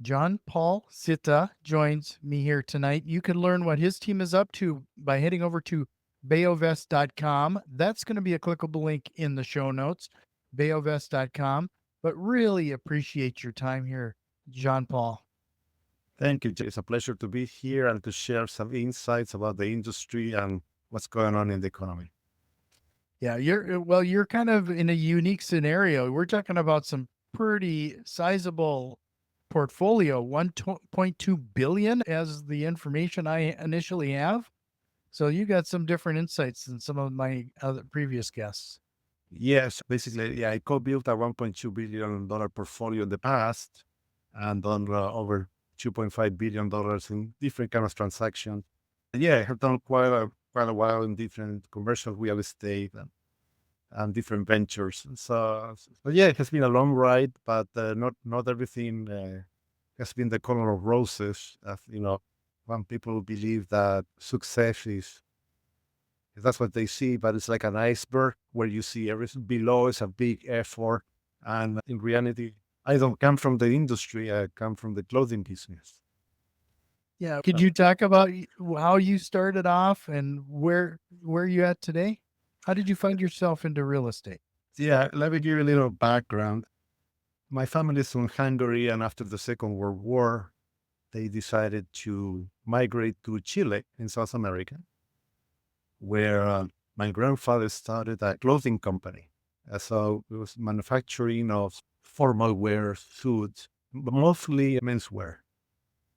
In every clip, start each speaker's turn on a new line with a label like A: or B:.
A: Jean Paul Szita joins me here tonight. You can learn what his team is up to by heading over to bayovest.com. That's going to be a clickable link in the show notes, bayovest.com. But really appreciate your time here, Jean Paul.
B: Thank you, Jay. It's a pleasure to be here and to share some insights about the industry and what's going on in the economy.
A: Yeah, you're kind of in a unique scenario. We're talking about some pretty sizable portfolio, 1.2 billion as the information I initially have. So you got some different insights than some of my other previous guests.
B: Yes, basically, yeah, I co-built a $1.2 billion portfolio in the past and done over $2.5 billion in different kinds of transactions. Yeah, I have done quite a while in different commercial real estate and different ventures. So yeah, it has been a long ride, but not everything has been the color of roses. As you know, when people believe that success is that's what they see, but it's like an iceberg where you see everything below is a big effort. And in reality, I don't come from the industry. I come from the clothing business.
A: Yeah, could you talk about how you started off and where you at today? How did you find yourself into real estate?
B: Yeah, let me give you a little background. My family is from Hungary, and after the Second World War, they decided to migrate to Chile in South America, where my grandfather started a clothing company. So it was manufacturing of formal wear, suits, but mostly menswear.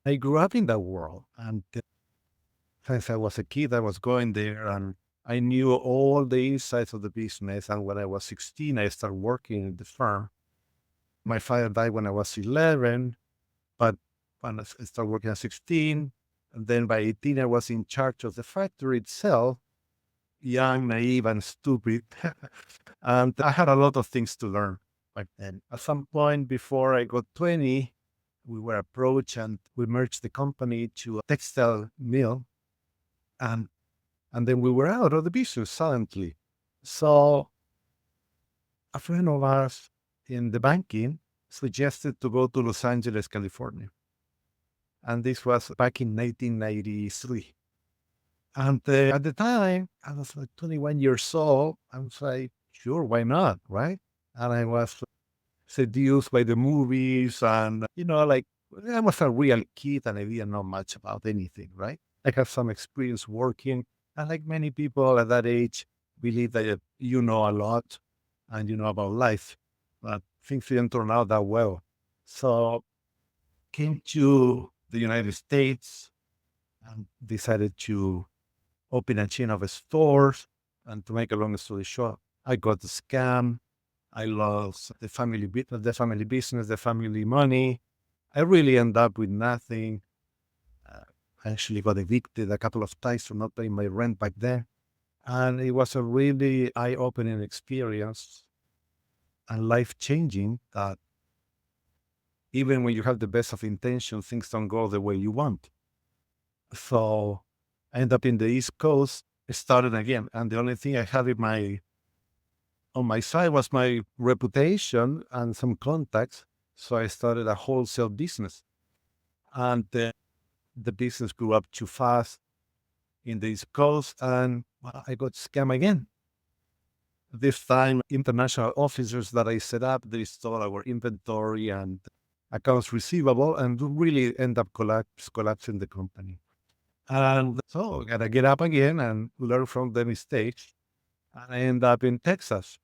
B: I grew up in that world, and since I was a kid, I was going there, and I knew all the insides of the business. And when I was 16, I started working in the firm. My father died when I was 11, but when I started working at 16, and then by 18, I was in charge of the factory itself, young, naive, and stupid. And I had a lot of things to learn back then. At some point before I got 20, we were approached and we merged the company to a textile mill. And, and then we were out of the business silently. So a friend of ours in the banking suggested to go to Los Angeles, California. And this was back in 1993. And at the time, I was like 21 years old. I was like, sure, why not? Right. And I was seduced by the movies. And, like I was a real kid and I didn't know much about anything. Right. I had some experience working. And like many people at that age, believe that you know a lot and you know about life. But things didn't turn out that well. So came to the United States and decided to open a chain of stores. And to make a long story short, I got the scam. I lost the family business, the family money. I really end up with nothing. Uh, I actually got evicted a couple of times for not paying my rent back then. And it was a really eye-opening experience and life-changing that even when you have the best of intentions, things don't go the way you want. So I ended up in the East Coast, started again. And the only thing I had on my side was my reputation and some contacts. So I started a wholesale business. And the business grew up too fast in the East Coast. And well, I got scammed again. This time, international officers that I set up, they stole our inventory and accounts receivable and really end up collapsing the company. And so I gotta get up again and learn from the mistakes. And I end up in Texas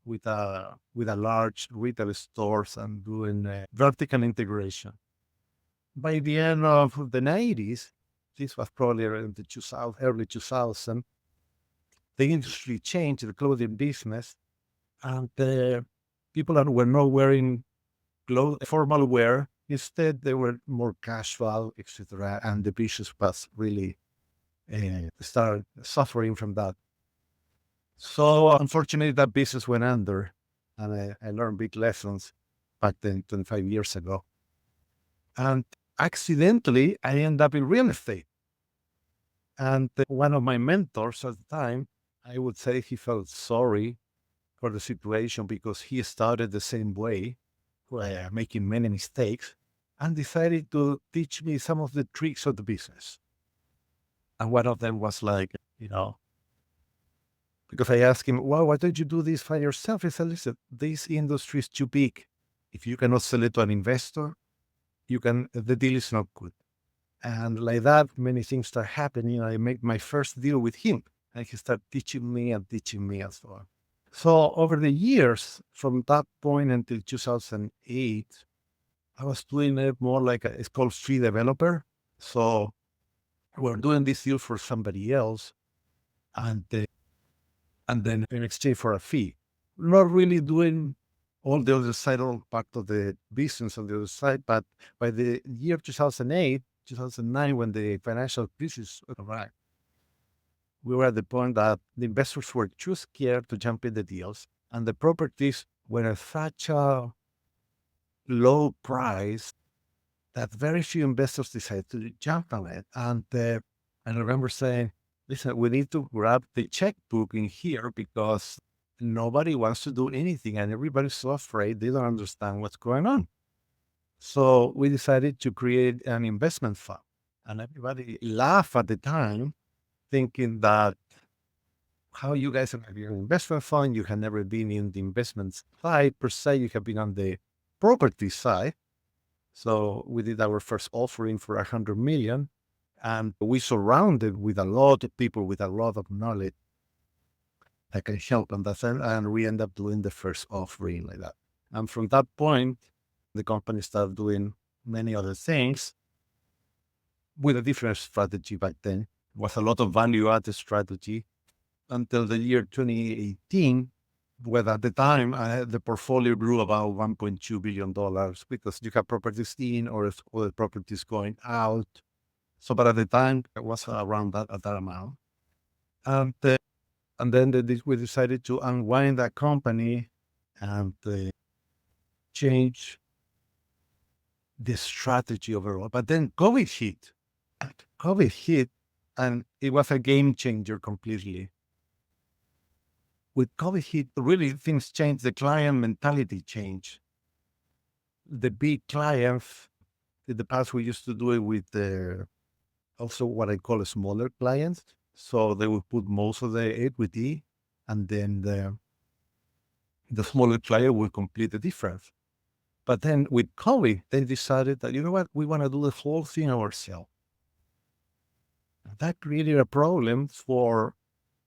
B: with a large retail stores and doing vertical integration. By the end of the 90s, this was probably around the 2000, early 2000, the industry changed, the clothing business, and people that were not wearing formal wear. Instead, they were more casual, etc. And the business was really started suffering from that. So unfortunately, that business went under, and I learned big lessons back then, 25 years ago. And accidentally, I ended up in real estate. And one of my mentors at the time, I would say he felt sorry for the situation because he started the same way, making many mistakes. and decided to teach me some of the tricks of the business. And one of them was like, because I asked him, well, why don't you do this by yourself? He said, listen, this industry is too big. If you cannot sell it to an investor, the deal is not good. And like that, many things start happening. I made my first deal with him, and he started teaching me and so on. So over the years, from that point until 2008, I was doing it more like it's called street developer. So we're doing this deal for somebody else, and then in exchange for a fee, not really doing all the other side, all part of the business on the other side. But by the year 2008, 2009, when the financial crisis arrived, we were at the point that the investors were too scared to jump in the deals, and the properties were at such a low price that very few investors decided to jump on it. And I remember saying, listen, we need to grab the checkbook in here because nobody wants to do anything and everybody's so afraid they don't understand what's going on. So we decided to create an investment fund. And everybody laughed at the time, thinking that how you guys have your investment fund, you have never been in the investment side per se, you have been on the property side. So we did our first offering for 100 million, and we surrounded with a lot of people with a lot of knowledge that can help on that side. And we end up doing the first offering like that. And from that point, the company started doing many other things with a different strategy back then. It was a lot of value-added strategy until the year 2018, where at the time the portfolio grew about $1.2 billion because you have properties in or other properties going out. So, but at the time it was around that at that amount. And then we decided to unwind that company and change the strategy overall. But then COVID hit, and it was a game changer completely. With COVID hit, really things changed. The client mentality changed. The big clients, in the past, we used to do it with also what I call smaller clients. So they would put most of the equity, and then the smaller client will complete the difference. But then with COVID, they decided that, you know what, we want to do the whole thing ourselves. That created a problem for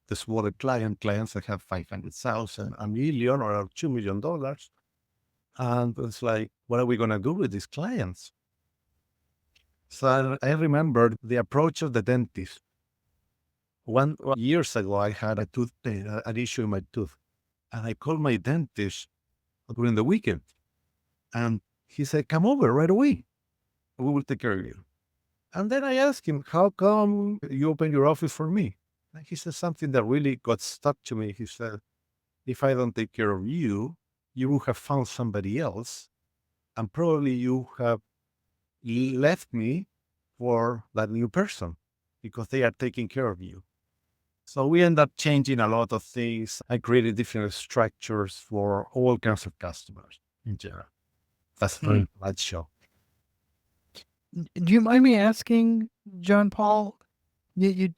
B: the smaller clients that have 500,000, a million, or $2 million. And it's like, what are we going to do with these clients? So I remember the approach of the dentist. Years ago, I had an issue in my tooth, and I called my dentist during the weekend, and he said, come over right away. We will take care of you. And then I asked him, how come you open your office for me? And he said something that really got stuck to me. He said, if I don't take care of you, you will have found somebody else, and probably you have left me for that new person because they are taking care of you. So we end up changing a lot of things. I created different structures for all kinds of customers in general. That's very much show.
A: Do you mind me asking, John Paul? You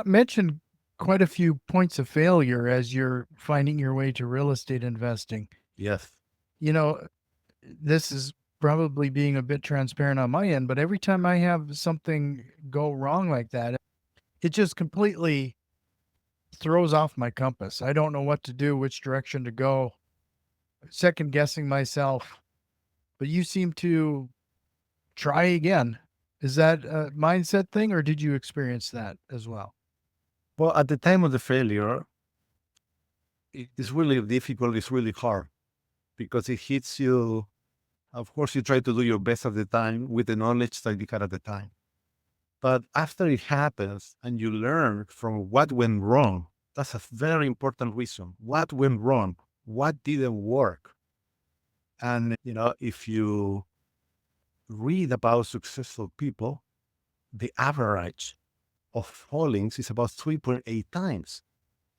A: mentioned quite a few points of failure as you're finding your way to real estate investing.
B: Yes.
A: This is probably being a bit transparent on my end, but every time I have something go wrong like that, it just completely throws off my compass. I don't know what to do, which direction to go, second guessing myself. But you seem to try again. Is that a mindset thing, or did you experience that as well?
B: Well, at the time of the failure, it's really difficult. It's really hard because it hits you. Of course, you try to do your best at the time with the knowledge that you had at the time. But after it happens and you learn from what went wrong, that's a very important reason. What went wrong? What didn't work? And, if you read about successful people, the average of fallings is about 3.8 times.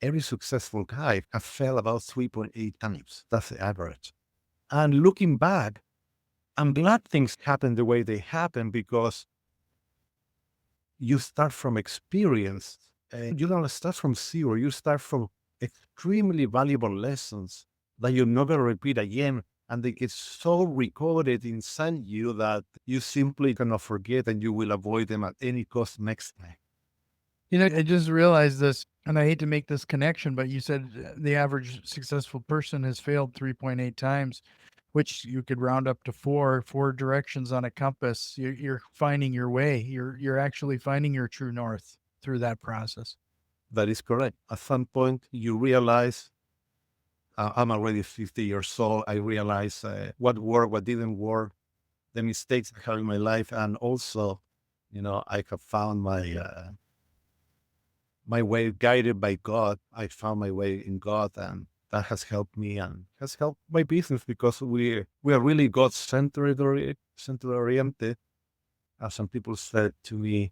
B: Every successful guy has failed about 3.8 times. That's the average. And looking back, I'm glad things happen the way they happen because you start from experience and you don't start from zero. You start from extremely valuable lessons that you'll never repeat again. And they get so recorded inside you that you simply cannot forget and you will avoid them at any cost next time.
A: I just realized this, and I hate to make this connection, but you said the average successful person has failed 3.8 times, which you could round up to four directions on a compass. You're finding your way. You're actually finding your true north through that process.
B: That is correct. At some point, you realize I'm already 50 years old. I realize what worked, what didn't work, the mistakes I had in my life, and also, I have found my way guided by God. I found my way in God, and that has helped me and has helped my business because we are really God centered oriented. As some people said to me,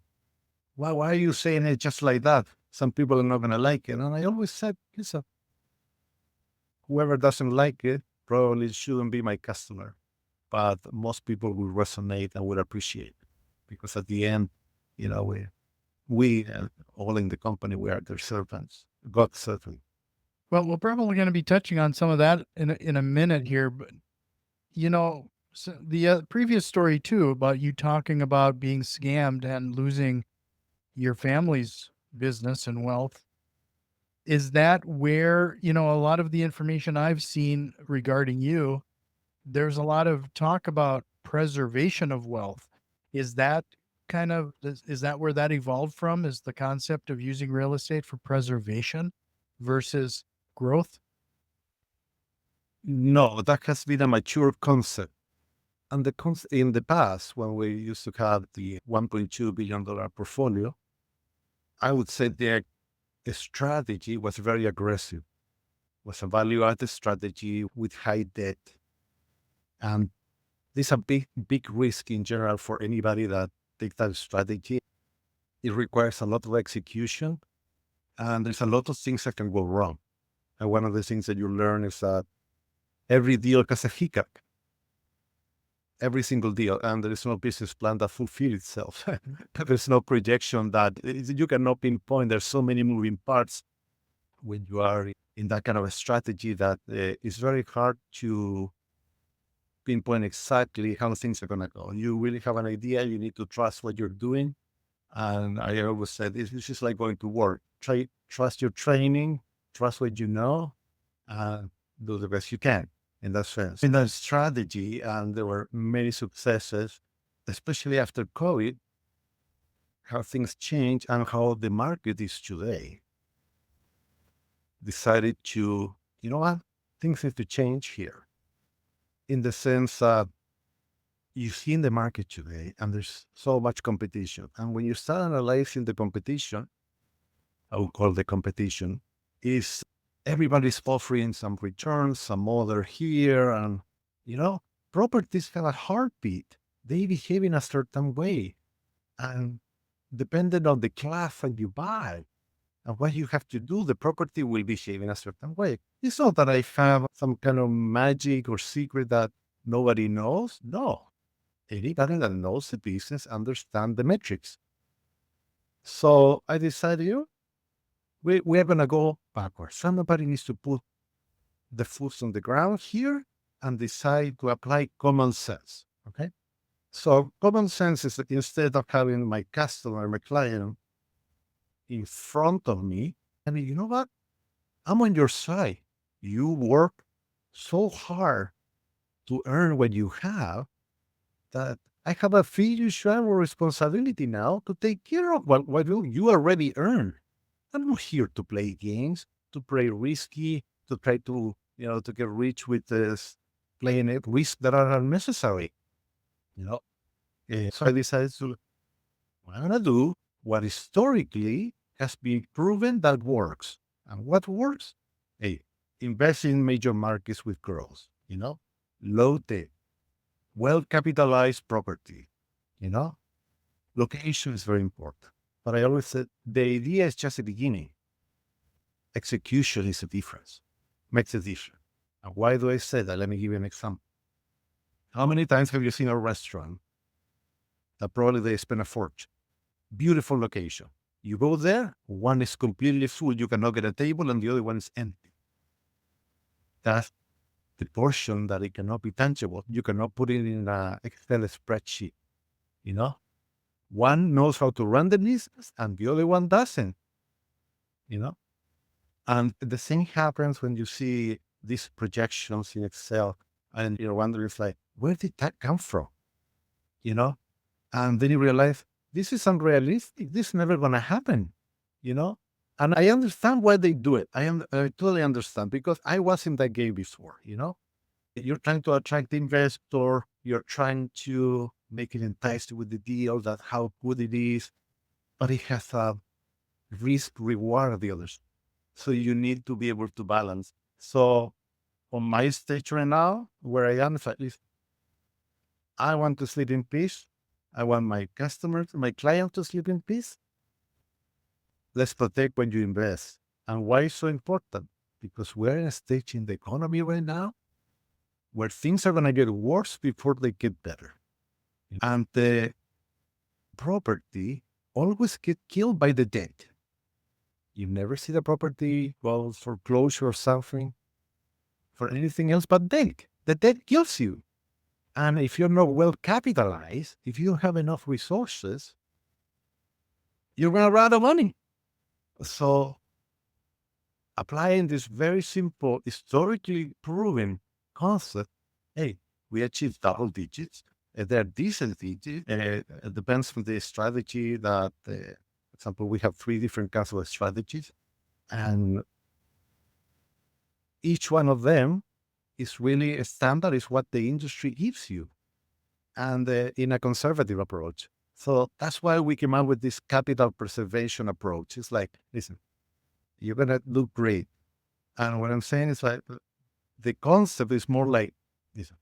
B: why are you saying it just like that? Some people are not going to like it. And I always said, listen, whoever doesn't like it probably shouldn't be my customer. But most people will resonate and will appreciate it because at the end, we all in the company, we are their servants, God's servant.
A: Well, we're probably going to be touching on some of that in a minute here, but so the previous story too about you talking about being scammed and losing your family's business and wealth. Is that where, a lot of the information I've seen regarding you, there's a lot of talk about preservation of wealth. Is that is that where that evolved from? Is the concept of using real estate for preservation versus growth?
B: No, that has been a mature concept. And in the past, when we used to have the $1.2 billion portfolio, I would say the strategy was very aggressive, was a value-added strategy with high debt. And this is a big risk in general for anybody that takes that strategy. It requires a lot of execution, and there's a lot of things that can go wrong. And one of the things that you learn is that every deal has a hiccup, every single deal, and there is no business plan that fulfills itself. There's no projection that you cannot pinpoint. There's so many moving parts when you are in that kind of a strategy that it's very hard to pinpoint exactly how things are going to go. You really have an idea. You need to trust what you're doing. And I always said, this is just like going to work. Trust your training, trust what you know, and do the best you can in that sense. In that strategy, and there were many successes, especially after COVID, how things change and how the market is today. Decided to, you know what, things need to change here. In the sense that you see in the market today, and there's so much competition. And when you start analyzing the competition, I would call the competition, is everybody's offering some returns, some other here. And, properties have a heartbeat. They behave in a certain way. And depending on the class that you buy and what you have to do, the property will behave in a certain way. It's not that I have some kind of magic or secret that nobody knows. No. Anybody that knows the business understands the metrics. So I decided, we are going to go backwards. Somebody needs to put the foot on the ground here and decide to apply common sense. Okay. So common sense is that instead of having my customer, my client in front of me, I mean, you know what? I'm on your side. You work so hard to earn what you have that I have a fiduciary responsibility now to take care of what you already earned. I'm not here to play games, to play risky, to try to, to get rich with this playing at risks that are unnecessary. So I decided to, what I'm going to do, what historically has been proven that works. And what works? Hey, invest in major markets with growth, low debt, well-capitalized property, location is very important. But I always said, the idea is just the beginning. Execution is a difference, makes a difference. And why do I say that? Let me give you an example. How many times have you seen a restaurant that probably they spend a fortune? Beautiful location. You go there, one is completely full, you cannot get a table, and the other one is empty. That's the portion that it cannot be tangible. You cannot put it in an Excel spreadsheet, you know? One knows how to run the business and the other one doesn't, you know? And the same happens when you see these projections in Excel and you're wondering, it's like, where did that come from? You know? And then you realize this is unrealistic. This is never going to happen, you know? And I understand why they do it. I totally understand because I was in that game before, you know? You're trying to attract investor. You're trying to make it enticed with the deal, that how good it is, but it has a risk reward of the others. So you need to be able to balance. So on my stage right now, where I am, at least, I want to sleep in peace. I want my customers, my client to sleep in peace. Let's protect when you invest. And why is so important? Because we're in a stage in the economy right now where things are going to get worse before they get better. And the property always get killed by the debt. You never see the property go for foreclosure or something for anything else but debt. The debt kills you. And if you're not well capitalized, if you don't have enough resources, you're going to run out of money. So applying this very simple, historically proven concept, hey, we achieved double digits. They're decent digits. It depends on the strategy that, for example, we have 3 different kinds of strategies. And each one of them is really a standard, is what the industry gives you. And in a conservative approach. So that's why we came up with this capital preservation approach. It's like, listen, you're going to look great. And what I'm saying is like, the concept is more like, listen,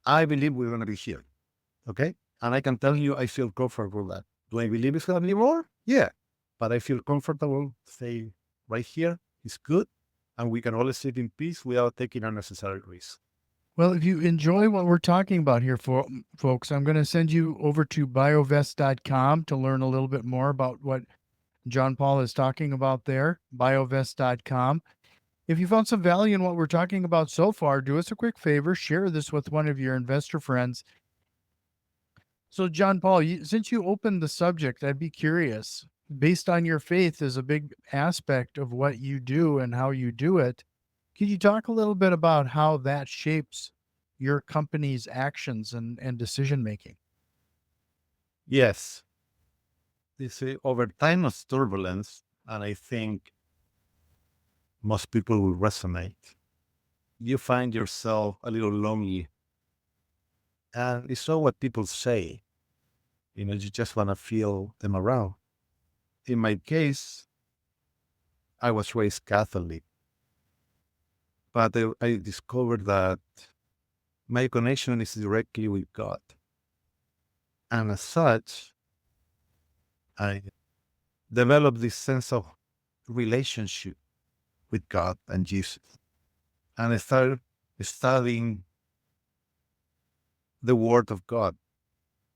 B: I believe we're going to be here. Okay. And I can tell you, I feel comfortable with that. Do I believe it's going to be more? Yeah. But I feel comfortable, say, right here, it's good. And we can all sit in peace without taking unnecessary risks.
A: Well, if you enjoy what we're talking about here, folks, I'm going to send you over to biovest.com to learn a little bit more about what John Paul is talking about there, biovest.com. If you found some value in what we're talking about so far, do us a quick favor, share this with one of your investor friends. So, John Paul, since you opened the subject, I'd be curious, based on your faith is a big aspect of what you do and how you do it. Could you talk a little bit about how that shapes your company's actions and decision making?
B: Yes. This over time of turbulence, and I think most people will resonate. You find yourself a little lonely. And it's not what people say. You just want to feel them around. In my case, I was raised Catholic, but I discovered that my connection is directly with God. And as such, I developed this sense of relationship with God and Jesus. And I started studying the Word of God.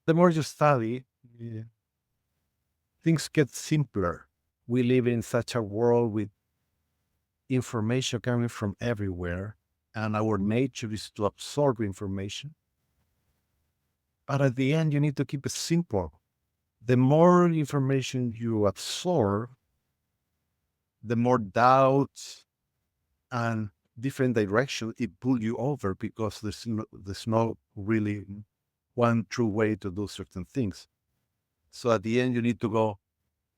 B: The more you study, things get simpler. We live in such a world with information coming from everywhere, and our nature is to absorb information. But at the end, you need to keep it simple. The more information you absorb, the more doubts and different directions it pull you over, because there's no really one true way to do certain things. So at the end, you need to go,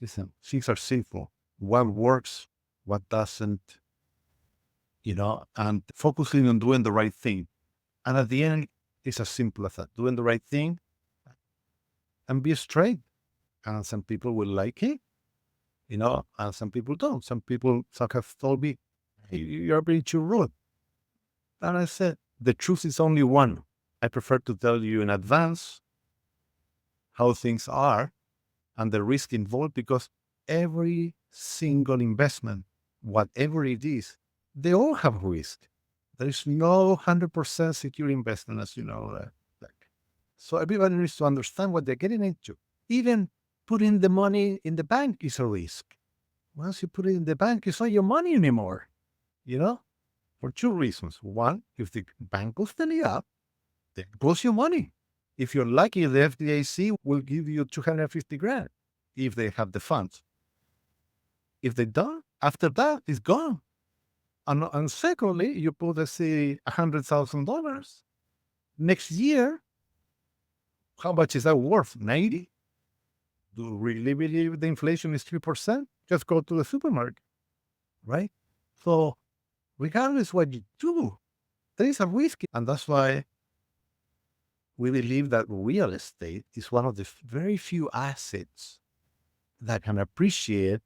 B: listen, things are simple. What works, what doesn't, and focusing on doing the right thing. And at the end, it's as simple as that. Doing the right thing and be straight. And some people will like it, and some people don't. Some have told me, hey, you're being too rude. And I said, the truth is only one. I prefer to tell you in advance how things are and the risk involved, because every single investment, whatever it is, they all have risk. There is no 100% secure investment, as you know. Like, so everybody needs to understand what they're getting into. Even putting the money in the bank is a risk. Once you put it in the bank, it's not your money anymore, you know, for two reasons. One, if the bank goes belly up, they lose your money. If you're lucky, the FDIC will give you 250 grand if they have the funds. If they don't, after that, it's gone. And secondly, you put, let's say, $100,000. Next year, how much is that worth? 90? Do you really believe the inflation is 3%? Just go to the supermarket, right? So regardless what you do, there is a risk. And that's why we believe that real estate is one of the very few assets that can appreciate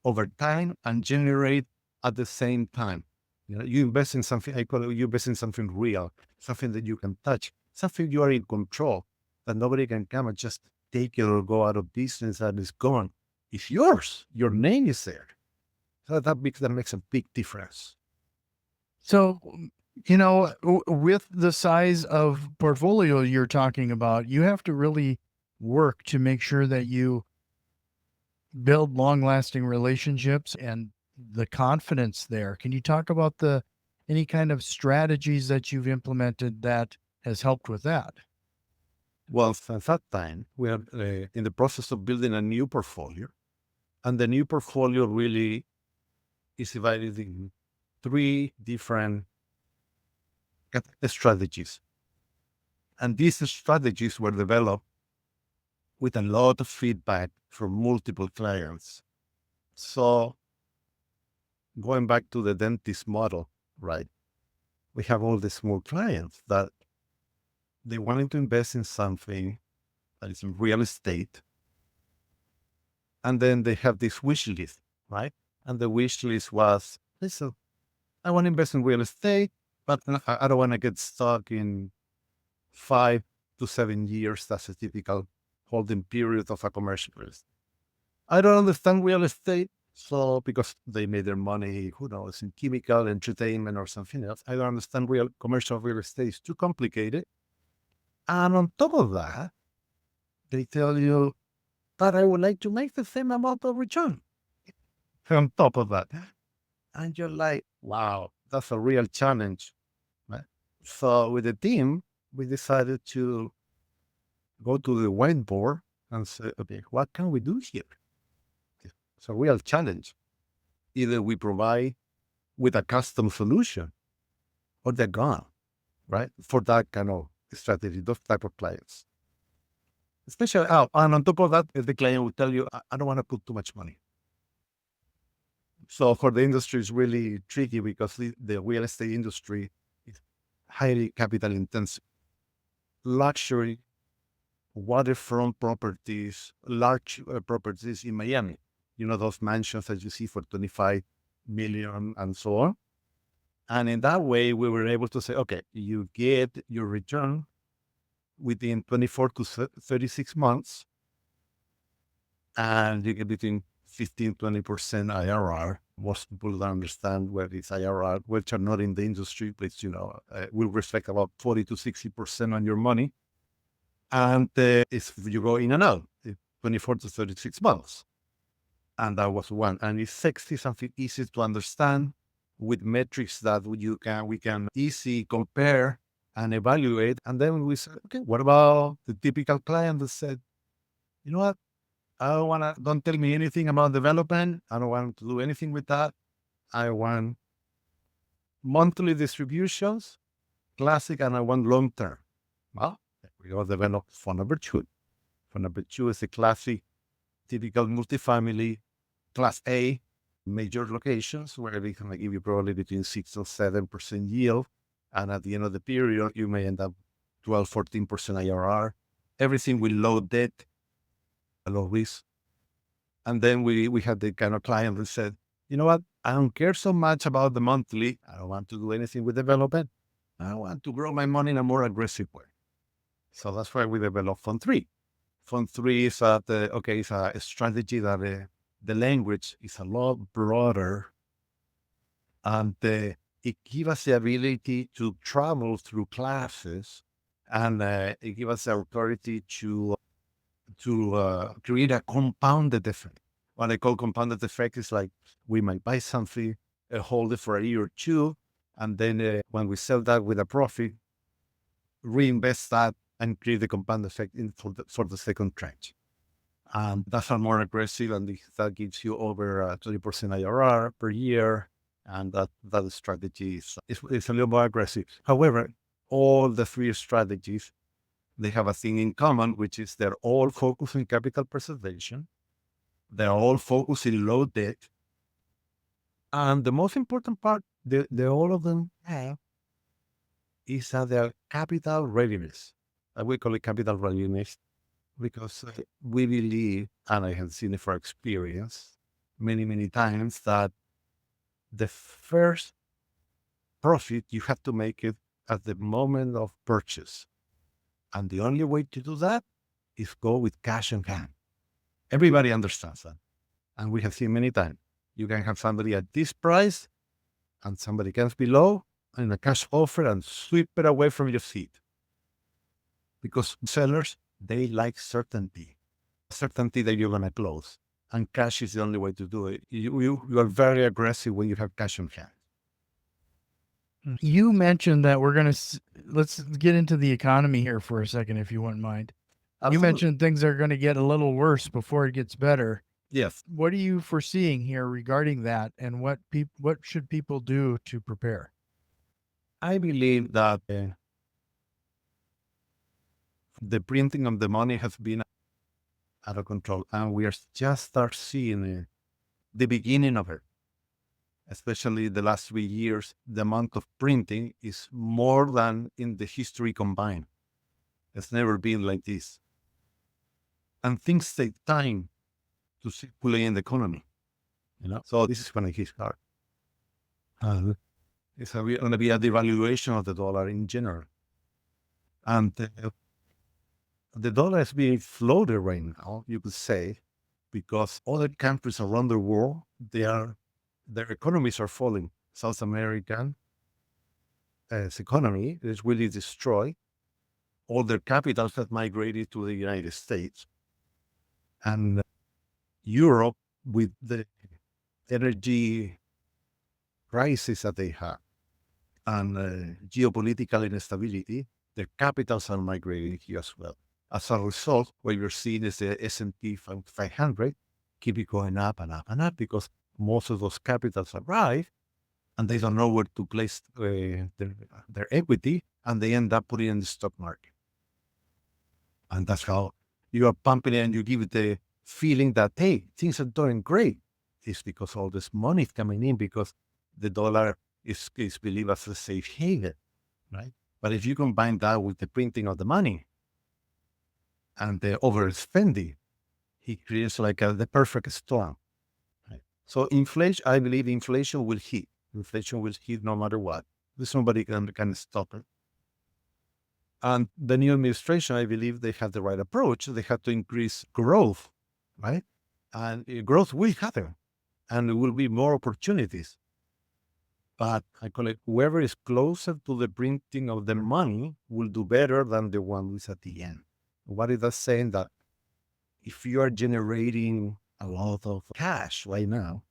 B: over time and generate at the same time. You know, you invest in something, I call it, you invest in something real, something that you can touch, something you are in control, that nobody can come and just take it or go out of business and it's gone. It's yours. Your name is there. So that makes a big difference.
A: So, with the size of portfolio you're talking about, you have to really work to make sure that you build long-lasting relationships and the confidence there. Can you talk about any kind of strategies that you've implemented that has helped with that?
B: Well, since that time, we are in the process of building a new portfolio. And the new portfolio really is divided in three different strategies. And these strategies were developed with a lot of feedback from multiple clients. So going back to the dentist model, right? We have all the small clients that they wanted to invest in something that is in real estate. And then they have this wish list, right? And the wish list was, listen, I want to invest in real estate, but I don't want to get stuck in 5 to 7 years. That's a typical holding period of a commercial real estate. I don't understand real estate. So because they made their money, who knows, in chemical, entertainment, or something else. I don't understand commercial real estate. It's too complicated. And on top of that, they tell you that I would like to make the same amount of return on top of that. And you're like, wow, that's a real challenge. Right? So with the team, we decided to go to the whiteboard and say, okay, what can we do here? It's a real challenge. Either we provide with a custom solution or they're gone, right? For that kind of strategy, those type of clients. Especially, and on top of that, the client will tell you, I don't want to put too much money. So for the industry, it's really tricky because the real estate industry is highly capital intensive. Luxury, waterfront properties, large properties in Miami, those mansions that you see for 25 million and so on. And in that way, we were able to say, okay, you get your return within 24 to 36 months, and you get between 15, 20% IRR. Most people don't understand what is IRR, which are not in the industry, but will respect about 40 to 60% on your money. And if you go in and out, 24 to 36 months. And that was one. And it's sexy, something easy to understand with metrics that we can easily compare and evaluate. And then we said, okay, what about the typical client that said, you know what? Don't tell me anything about development. I don't want to do anything with that. I want monthly distributions, classic, and I want long-term. Well, we all develop fund number two. Fund number two is a classic, typical multifamily, class A, major locations where they can give you probably between 6 or 7% yield. And at the end of the period, you may end up 12, 14% IRR. Everything with low debt, low risk. And then we had the kind of client that said, you know what? I don't care so much about the monthly. I don't want to do anything with development. I want to grow my money in a more aggressive way. So that's why we developed Fund 3. Fund 3 is it's a strategy that the language is a lot broader. And it gives us the ability to travel through classes, and it gives us the authority to create a compounded effect. What I call compounded effect is like we might buy something, hold it for a year or two, and then when we sell that with a profit, reinvest that and create the compound effect for the second tranche. And that's a more aggressive, and that gives you over 20% IRR per year. And that strategy is a little more aggressive. However, all the three strategies, they have a thing in common, which is they're all focused on capital preservation. They're all focused in low debt. And the most important part, all of them have, is that their capital readiness. We call it capital readiness because we believe, and I have seen it for experience many, many times, that the first profit, you have to make it at the moment of purchase. And the only way to do that is go with cash in hand. Everybody understands that. And we have seen many times. You can have somebody at this price and somebody comes below and a cash offer and sweep it away from your feet. Because sellers, they like certainty that you're going to close. And cash is the only way to do it. You are very aggressive when you have cash in hand.
A: You mentioned that we're going to, let's get into the economy here for a second, if you wouldn't mind.
B: Absolutely.
A: You mentioned things are going to get a little worse before it gets better.
B: Yes.
A: What are you foreseeing here regarding that, and what should people do to prepare?
B: I believe that the printing of the money has been out of control, and we are just start seeing the beginning of it. Especially the last 3 years, the amount of printing is more than in the history combined. It's never been like this. And things take time to circulate in the economy, So this is when it hits hard. It's going to be a devaluation of the dollar in general. And the dollar is being floated right now, you could say, because other countries around the world, their economies are falling. South American economy is really destroyed. All their capitals have migrated to the United States. And Europe, with the energy crisis that they have and geopolitical instability, their capitals are migrating here as well. As a result, what you're seeing is the S&P 500 keep going up and up and up because most of those capitals arrive and they don't know where to place their equity, and they end up putting it in the stock market. And that's how you are pumping it, and you give it the feeling that, hey, things are doing great. It's because all this money is coming in because the dollar is believed as a safe haven, right? But if you combine that with the printing of the money and the overspending, it creates like the perfect storm. Right? So inflation, I believe inflation will hit. Inflation will hit no matter what. There's nobody can stop it. And the new administration, I believe they have the right approach. They have to increase growth, right? And growth will happen, and there will be more opportunities. But I call it, whoever is closer to the printing of the money will do better than the one who's at the end. What is that saying? That if you are generating a lot of cash right now,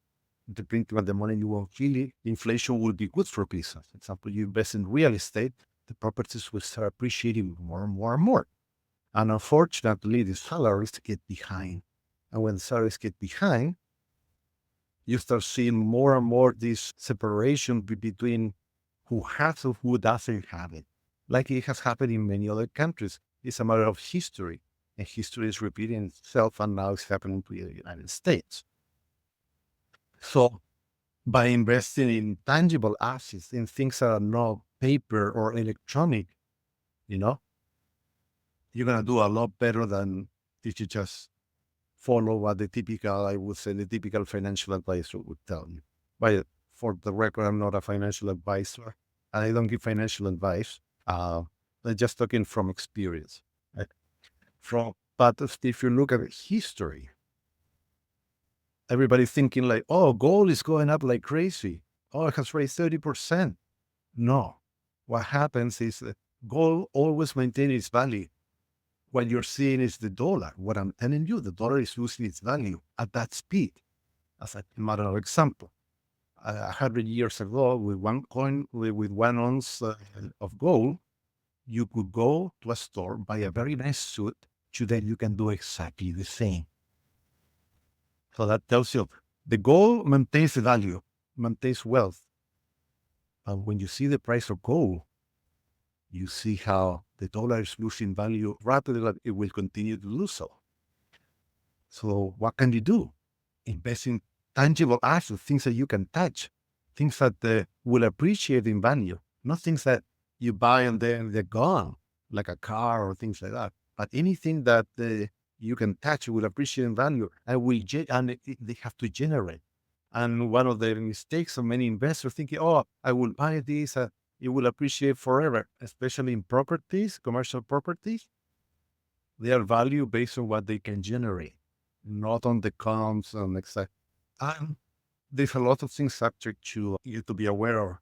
B: the printing of the money, you won't feel it. Inflation will be good for business. For example, you invest in real estate, the properties will start appreciating more and more and more. And unfortunately, the salaries get behind. And when salaries get behind, you start seeing more and more this separation between who has and who doesn't have it. Like it has happened in many other countries. It's a matter of history. And history is repeating itself, and now it's happening to the United States. So by investing in tangible assets, in things that are not paper or electronic, you're going to do a lot better than if you just follow what the typical financial advisor would tell you. But for the record, I'm not a financial advisor, and I don't give financial advice. I'm just talking from experience. Right? But if you look at history, everybody's thinking like, oh, gold is going up like crazy. oh, it has raised 30%. No. What happens is that gold always maintains its value. What you're seeing is the dollar. What I'm telling you, the dollar is losing its value at that speed. As a matter of example, 100 years ago, with one coin, with 1 ounce of gold, you could go to a store, buy a very nice suit. Today, you can do exactly the same. So that tells you the gold maintains the value, maintains wealth. And when you see the price of gold, you see how the dollar is losing value rapidly, and it will continue to do so. So what can you do? Invest in tangible assets, things that you can touch, things that will appreciate in value, not things that you buy and then they're gone, like a car or things like that. But anything that you can touch will appreciate in value and they have to generate. And one of the mistakes of many investors thinking, oh, I will buy this, it will appreciate forever, especially in properties, commercial properties. They are valued based on what they can generate, not on the comps and exact. And there's a lot of things subject to you to be aware of.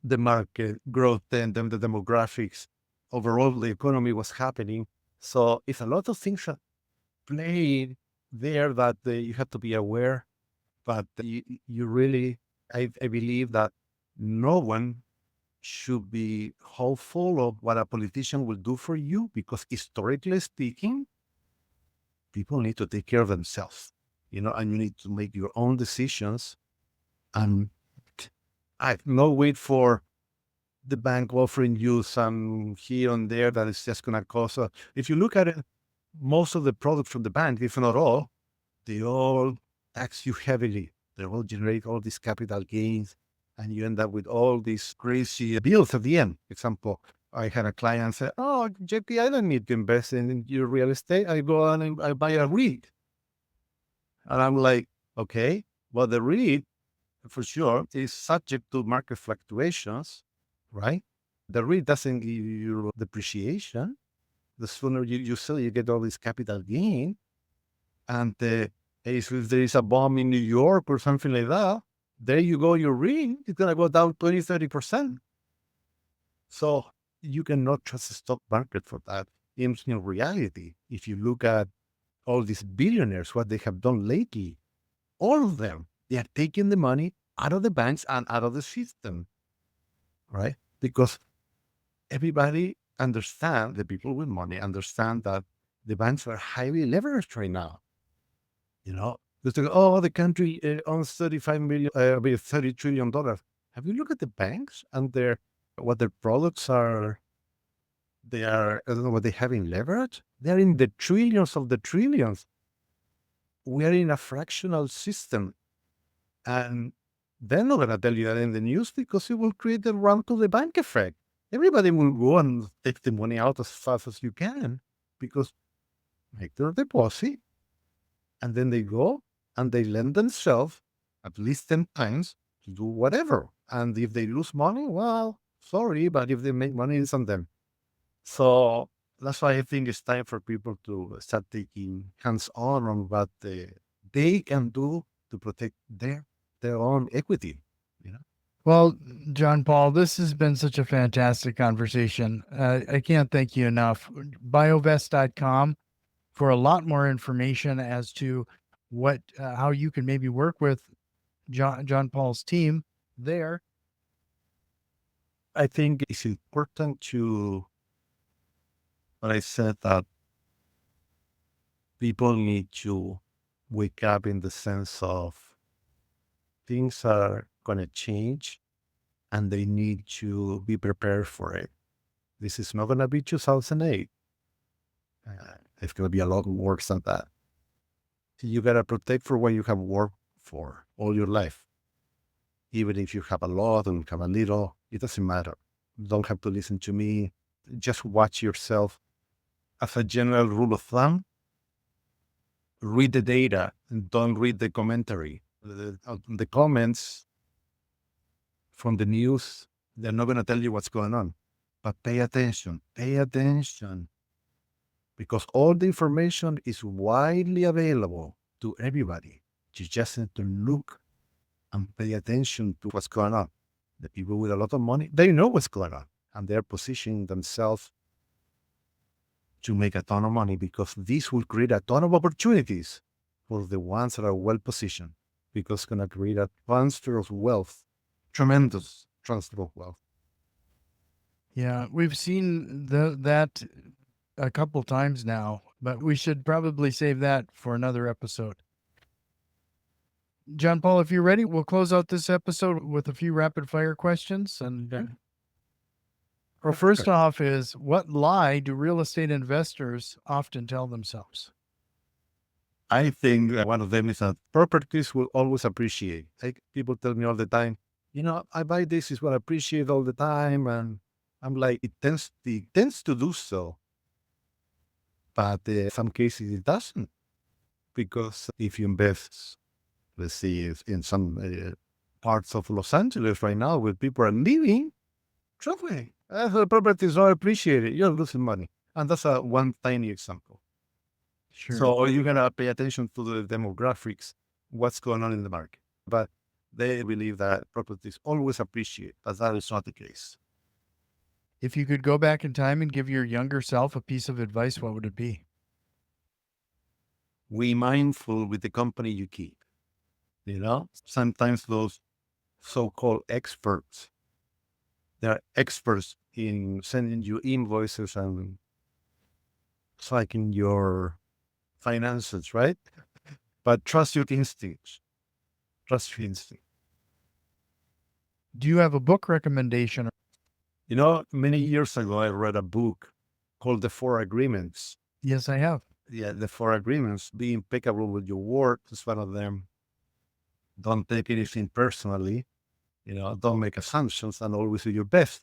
B: The market growth and then the demographics, overall the economy was happening. So it's a lot of things that play there that you have to be aware. But you really, I believe that no one should be hopeful of what a politician will do for you, because historically speaking, people need to take care of themselves, and you need to make your own decisions. And I no wait for the bank offering you some here and there that is just going to cost. If you look at it, most of the products from the bank, if not all, they all tax you heavily. They all generate all these capital gains, and you end up with all these crazy bills at the end. Example, I had a client say, "Oh, JP, I don't need to invest in your real estate. I go on and I buy a REIT." And I'm like, okay, well, the REIT for sure is subject to market fluctuations, right? The REIT doesn't give you depreciation. The sooner you sell, you get all this capital gain. And if there is a bomb in New York or something like that, there you go, your REIT is going to go down 20, 30%. So you cannot trust the stock market for that. In reality, if you look at all these billionaires, what they have done lately, all of them, they are taking the money out of the banks and out of the system, right? Because everybody understand, the people with money understand that the banks are highly leveraged right now. They say, oh, the country owns 35 million, $30 trillion. Have you looked at the banks and what their products are? I don't know what they have in leverage. They're in the trillions of the trillions. We are in a fractional system. And they're not going to tell you that in the news, because it will create a run to the bank effect. Everybody will go and take the money out as fast as you can, because make their deposit, and then they go and they lend themselves at least 10 times to do whatever. And if they lose money, well, sorry, but if they make money, it's on them. So that's why I think it's time for people to start taking hands-on on what they can do to protect their own equity.
A: Well, John Paul, this has been such a fantastic conversation. I can't thank you enough. Biovest.com for a lot more information as to how you can maybe work with John Paul's team there.
B: I think it's important what I said, that people need to wake up in the sense of things are going to change and they need to be prepared for it. This is not going to be 2008. It's going to be a lot worse than that. You got to protect for what you have worked for all your life. Even if you have a lot and have a little, it doesn't matter. You don't have to listen to me. Just watch yourself. As a general rule of thumb, read the data and don't read the commentary. The comments from the news, they're not going to tell you what's going on. But pay attention. Pay attention. Because all the information is widely available to everybody. You just need to look and pay attention to what's going on. The people with a lot of money, they know what's going on, and they're positioning themselves to make a ton of money because this will create a ton of opportunities for the ones that are well positioned, because it's going to create a transfer of wealth, tremendous transfer of wealth.
A: Yeah, we've seen that a couple times now, but we should probably save that for another episode. John Paul, if you're ready, we'll close out this episode with a few rapid fire questions. And well, first off is, what lie do real estate investors often tell themselves?
B: I think one of them is that properties will always appreciate. Like people tell me all the time, I buy this is what I appreciate all the time. And I'm like, it tends to do so. But in some cases it doesn't. Because if you invest, let's see, in some parts of Los Angeles right now where people are living, trust me, the property is not appreciated. You're losing money. And that's one tiny example.
A: Sure.
B: So you gotta pay attention to the demographics, what's going on in the market. But they believe that properties always appreciate, but that is not the case.
A: If you could go back in time and give your younger self a piece of advice, what would it be?
B: Be mindful with the company you keep. Sometimes those so-called experts, they're experts in sending you invoices and tracking your finances, right? But trust your instincts. Trust your instinct.
A: Do you have a book recommendation?
B: Many years ago, I read a book called The Four Agreements.
A: Yes, I have.
B: Yeah, The Four Agreements. Be impeccable with your word is one of them. Don't take anything personally. Don't make assumptions and always do your best.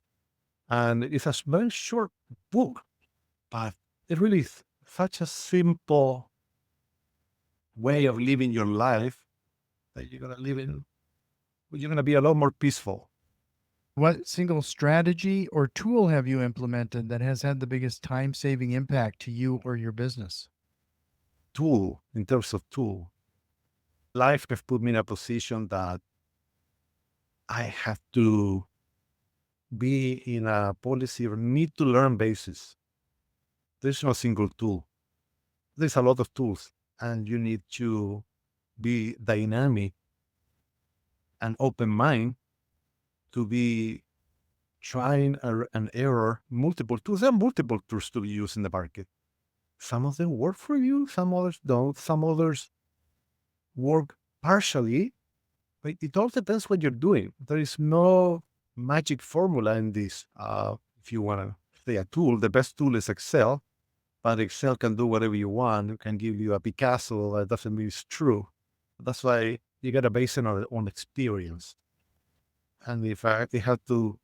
B: And it's a very short book, but it really is such a simple way of living your life that you're going to live in. You're going to be a lot more peaceful.
A: What single strategy or tool have you implemented that has had the biggest time-saving impact to you or your business?
B: In terms of tool, life has put me in a position that I have to be in a policy or need to learn basis. There's no single tool. There's a lot of tools, and you need to be dynamic and open mind to be trying and error multiple tools. There are multiple tools to be used in the market. Some of them work for you, some others don't. Some others work partially, but it all depends what you're doing. There is no magic formula in this. If you want to say a tool, the best tool is Excel, but Excel can do whatever you want. It can give you a Picasso. That doesn't mean it's true. That's why you got to base it on experience. And if I have to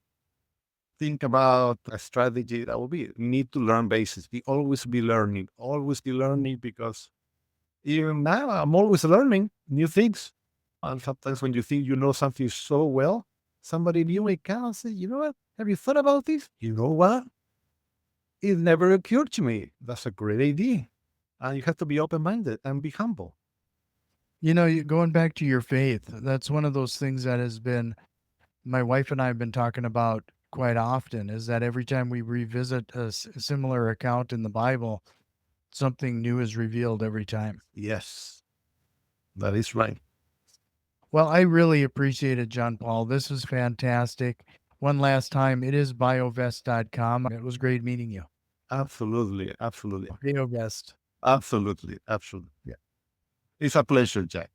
B: think about a strategy, that will be you need to learn basis. Always be learning because even now I'm always learning new things. And sometimes when you think you know something so well, somebody new may come and say, you know what? Have you thought about this? You know what? It never occurred to me. That's a great idea. And you have to be open-minded and be humble.
A: Going back to your faith, that's one of those things that has been, my wife and I have been talking about quite often, is that every time we revisit a similar account in the Bible, something new is revealed every time.
B: Yes, that is right.
A: Well, I really appreciate it, John Paul. This was fantastic. One last time, it is biovest.com. It was great meeting you.
B: Absolutely.
A: BioVest.
B: Absolutely. Yeah. It's a pleasure, Jack.